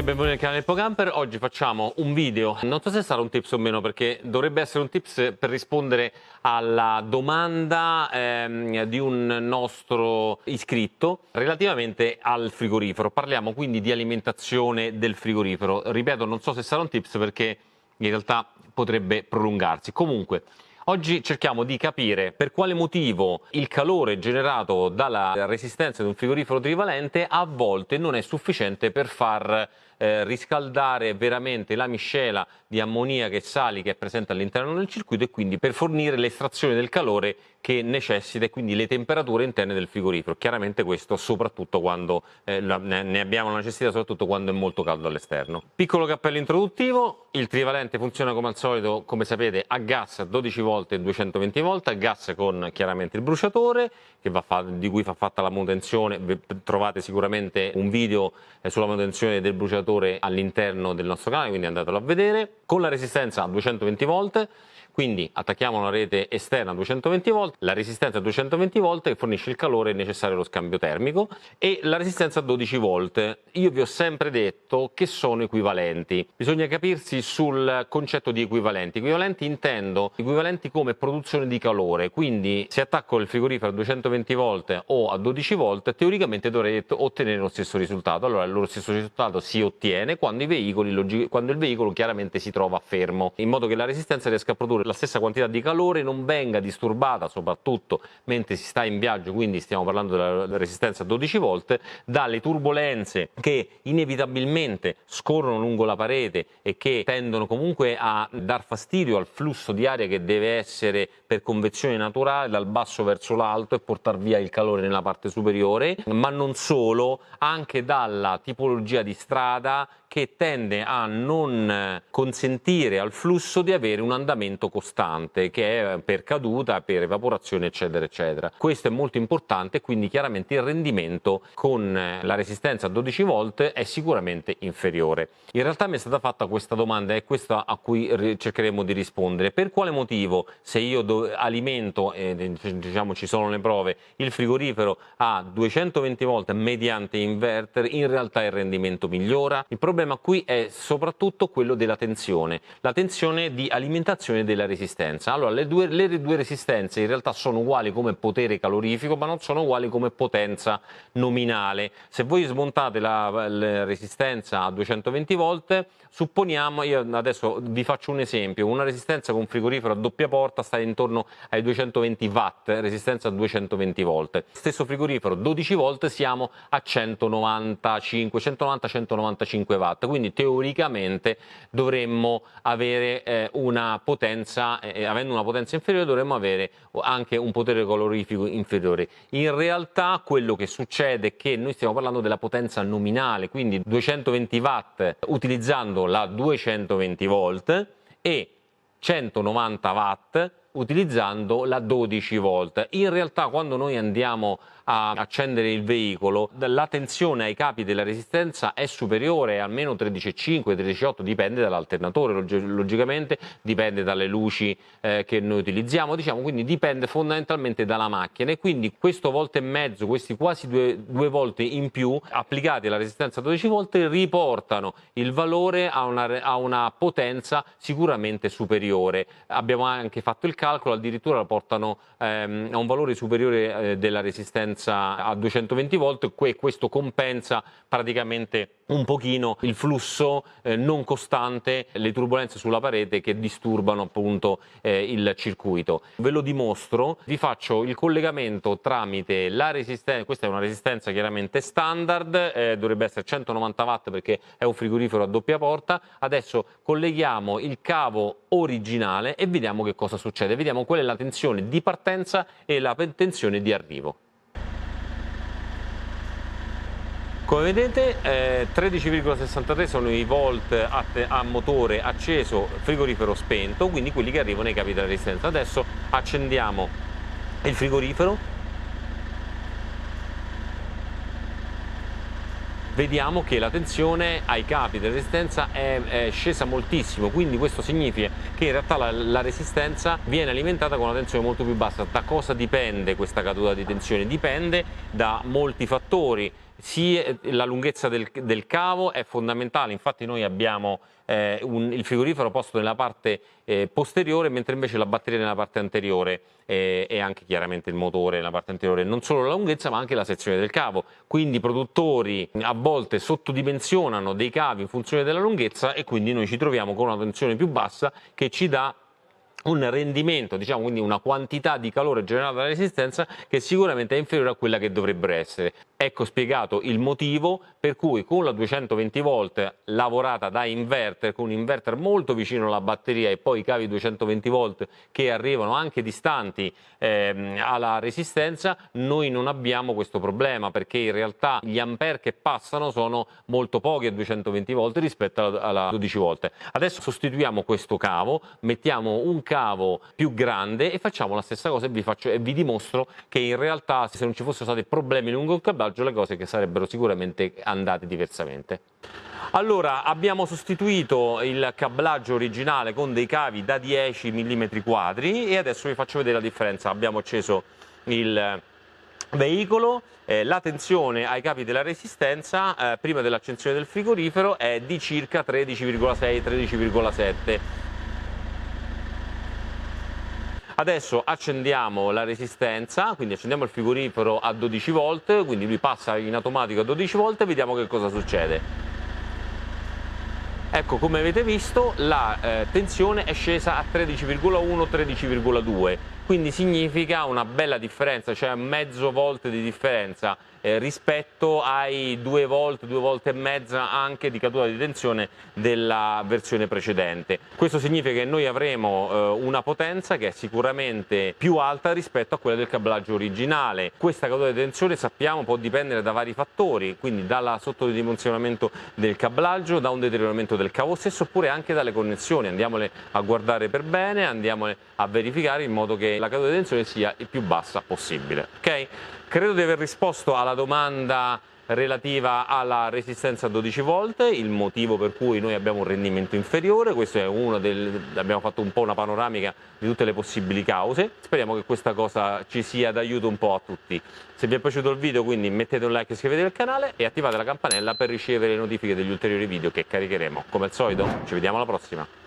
e benvenuti al canale InfoCamper. Oggi facciamo un video, non so se sarà un tips o meno, perché dovrebbe essere un tips per rispondere alla domanda di un nostro iscritto relativamente al frigorifero. Parliamo quindi di alimentazione del frigorifero. Ripeto, non so se sarà un tips perché in realtà potrebbe prolungarsi. Comunque, oggi cerchiamo di capire per quale motivo il calore generato dalla resistenza di un frigorifero trivalente a volte non è sufficiente per far riscaldare veramente la miscela di ammoniaca e sali che è presente all'interno del circuito e quindi per fornire l'estrazione del calore che necessita e quindi le temperature interne del frigorifero. Chiaramente questo soprattutto quando ne abbiamo la necessità, soprattutto quando è molto caldo all'esterno. Piccolo cappello introduttivo: il trivalente funziona come al solito, come sapete, a gas a 12 volt e 220 volt, a gas con chiaramente il bruciatore di cui fa fatta la manutenzione. Trovate sicuramente un video sulla manutenzione del bruciatore all'interno del nostro canale, quindi andatelo a vedere. Con la resistenza a 220 volt, quindi attacchiamo una rete esterna a 220 volt, la resistenza a 220 volt che fornisce il calore necessario allo scambio termico, e la resistenza a 12 volt. Io vi ho sempre detto che sono equivalenti, bisogna capirsi sul concetto di equivalenti. Equivalenti intendo equivalenti come produzione di calore, quindi se attacco il frigorifero a 220 volt o a 12 volt teoricamente dovrei ottenere lo stesso risultato. Allora lo stesso risultato si ottiene quando il veicolo chiaramente si trova fermo, in modo che la resistenza riesca a produrre la stessa quantità di calore, non venga disturbata soprattutto mentre si sta in viaggio, quindi stiamo parlando della resistenza a 12 volt, dalle turbolenze che inevitabilmente scorrono lungo la parete e che tendono comunque a dar fastidio al flusso di aria che deve essere per convezione naturale dal basso verso l'alto e portare via il calore nella parte superiore, ma non solo, anche dalla tipologia di strada che tende a non consentire al flusso di avere un andamento costante, che è per caduta, per evaporazione, eccetera eccetera. Questo è molto importante, quindi chiaramente il rendimento con la resistenza a 12 volt è sicuramente inferiore. In realtà mi è stata fatta questa domanda, e questa a cui cercheremo di rispondere: per quale motivo, se io alimento, diciamo ci sono le prove, il frigorifero a 220 volt mediante inverter, in realtà il rendimento migliora? Il problema qui è soprattutto quello della tensione, la tensione di alimentazione della resistenza. Allora, le due resistenze in realtà sono uguali come potere calorifico, ma non sono uguali come potenza nominale. Se voi smontate la resistenza a 220 volt, supponiamo, io adesso vi faccio un esempio, una resistenza con un frigorifero a doppia porta sta intorno ai 220 watt, resistenza a 220 volt. Stesso frigorifero 12 volt siamo a 190-195 watt, quindi teoricamente dovremmo avere una potenza, avendo una potenza inferiore dovremmo avere anche un potere calorifico inferiore. In realtà quello che succede è che noi stiamo parlando della potenza nominale, quindi 220 watt utilizzando la 220 volt e 190 watt utilizzando la 12 volt. In realtà quando noi andiamo a accendere il veicolo, la tensione ai capi della resistenza è superiore, almeno 13,5, 13,8, dipende dall'alternatore, logicamente dipende dalle luci che noi utilizziamo, diciamo, quindi dipende fondamentalmente dalla macchina, e quindi questo volt e mezzo, questi quasi due volte in più applicati alla resistenza a 12 volt riportano il valore a una potenza sicuramente superiore. Abbiamo anche fatto il calcolo, addirittura la portano a un valore superiore della resistenza a 220 volt, e questo compensa praticamente un pochino il flusso non costante, le turbolenze sulla parete che disturbano appunto il circuito. Ve lo dimostro, vi faccio il collegamento tramite la resistenza. Questa è una resistenza chiaramente standard, dovrebbe essere 190 watt perché è un frigorifero a doppia porta. Adesso colleghiamo il cavo originale e vediamo che cosa succede, vediamo qual è la tensione di partenza e la tensione di arrivo. Come vedete 13,63 sono i volt a motore acceso, frigorifero spento, quindi quelli che arrivano ai capi della resistenza. Adesso accendiamo il frigorifero, vediamo che la tensione ai capi della resistenza è scesa moltissimo, quindi questo significa che in realtà la resistenza viene alimentata con una tensione molto più bassa. Da cosa dipende questa caduta di tensione? Dipende da molti fattori. La lunghezza del cavo è fondamentale, infatti noi abbiamo il frigorifero posto nella parte posteriore, mentre invece la batteria nella parte anteriore e anche chiaramente il motore nella parte anteriore. Non solo la lunghezza ma anche la sezione del cavo, quindi i produttori a volte sottodimensionano dei cavi in funzione della lunghezza e quindi noi ci troviamo con una tensione più bassa che ci dà un rendimento, diciamo, quindi una quantità di calore generata dalla resistenza che sicuramente è inferiore a quella che dovrebbero essere. Ecco spiegato il motivo per cui con la 220 volt lavorata da inverter, con un inverter molto vicino alla batteria e poi i cavi 220 volt che arrivano anche distanti alla resistenza, noi non abbiamo questo problema, perché in realtà gli ampere che passano sono molto pochi a 220 volt rispetto alla 12 volt. Adesso sostituiamo questo cavo, mettiamo un cavo più grande e facciamo la stessa cosa e vi dimostro che in realtà se non ci fossero stati problemi lungo il cablaggio le cose che sarebbero sicuramente andate diversamente. Allora, abbiamo sostituito il cablaggio originale con dei cavi da 10 mm quadri e adesso vi faccio vedere la differenza. Abbiamo acceso il veicolo, la tensione ai cavi della resistenza prima dell'accensione del frigorifero è di circa 13,6-13,7. Adesso accendiamo la resistenza, quindi accendiamo il frigorifero a 12 volt, quindi lui passa in automatico a 12 volt e vediamo che cosa succede. Ecco, come avete visto la tensione è scesa a 13,1-13,2, quindi significa una bella differenza, cioè mezzo volt di differenza rispetto ai 2 volt, 2 volt e mezza anche di caduta di tensione della versione precedente. Questo significa che noi avremo una potenza che è sicuramente più alta rispetto a quella del cablaggio originale. Questa caduta di tensione sappiamo può dipendere da vari fattori, quindi dal sottodimensionamento del cablaggio, da un deterioramento del cavo stesso oppure anche dalle connessioni. Andiamole a guardare per bene, andiamole a verificare in modo che la caduta di tensione sia il più bassa possibile. Ok? Credo di aver risposto alla domanda relativa alla resistenza a 12 volt, il motivo per cui noi abbiamo un rendimento inferiore. Questo è abbiamo fatto un po' una panoramica di tutte le possibili cause. Speriamo che questa cosa ci sia d'aiuto un po' a tutti. Se vi è piaciuto il video, quindi mettete un like, iscrivetevi al canale e attivate la campanella per ricevere le notifiche degli ulteriori video che caricheremo. Come al solito, ci vediamo alla prossima!